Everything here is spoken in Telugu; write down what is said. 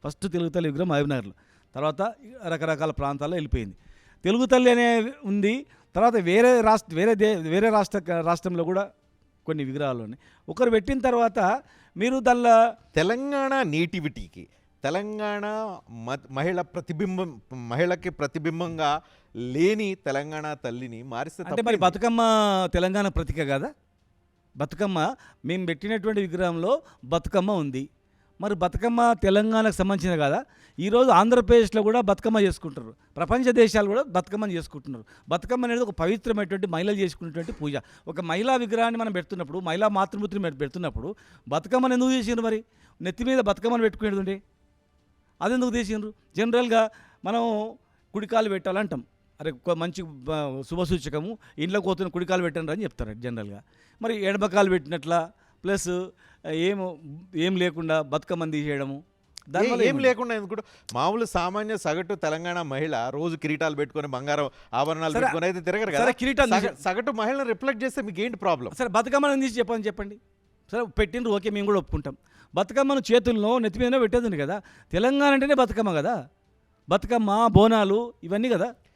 ఫస్ట్ తెలుగు తల్లి విగ్రహం మహబూబ్నగర్లో, తర్వాత రకరకాల ప్రాంతాల్లో వెళ్ళిపోయింది. తెలుగు తల్లి అనే ఉంది. తర్వాత వేరే రాష్ట్రంలో కూడా కొన్ని విగ్రహాలు ఉన్నాయి. ఒకరు పెట్టిన తర్వాత మీరు దానిలో తెలంగాణ నేటివిటీకి, తెలంగాణ మహిళకి ప్రతిబింబంగా లేని తెలంగాణ తల్లిని మారిస్తే అంటే మరి బతుకమ్మ తెలంగాణ ప్రతీక కదా. బతుకమ్మ మేము పెట్టినటువంటి విగ్రహంలో బతుకమ్మ ఉంది. మరి బతుకమ్మ తెలంగాణకు సంబంధించిన కదా. ఈరోజు ఆంధ్రప్రదేశ్లో కూడా బతుకమ్మ చేసుకుంటారు, ప్రపంచ దేశాలు కూడా బతుకమ్మని చేసుకుంటున్నారు. బతుకమ్మ అనేది ఒక పవిత్రమైనటువంటి మహిళలు చేసుకునేటువంటి పూజ. ఒక మహిళా విగ్రహాన్ని మనం పెడుతున్నప్పుడు, మహిళా మాతృమూర్తిని పెడుతున్నప్పుడు బతుకమ్మను ఎందుకు చేసిండ్రు? మరి నెత్తి మీద బతుకమ్మను పెట్టుకునేది ఉండే, అదెందుకు తీసిండ్రు? జనరల్గా మనం కుడికాలు పెట్టాలంటాం, అరే మంచి శుభసూచకము, ఇంట్లో కోతున్న కుడికాలు పెట్టండి అని చెప్తారు జనరల్గా. మరి ఎడమకాలు పెట్టినట్ల ప్లస్ ఏం లేకుండా బతుకమ్మని తీసేయడము, దానివల్ల ఏం లేకుండా ఎందుకు? మామూలు సామాన్య సగటు తెలంగాణ మహిళ రోజు కిరీటాలు పెట్టుకొని బంగారం ఆభరణాలు పెట్టుకొని అయితే తిరగరు కదా. కిరీటాలు సగటు మహిళను రిఫ్లెక్ట్ చేస్తే మీకు ఏంటి ప్రాబ్లం? సరే బతుకమ్మను తీసి చెప్పండి. సరే పెట్టిండ్రు, ఓకే, మేము కూడా ఒప్పుకుంటాం. బతుకమ్మను చేతుల్లో నెత్తి మీద పెట్టేది కదా. తెలంగాణ అంటేనే బతుకమ్మ కదా. బతుకమ్మ బోనాలు ఇవన్నీ కదా.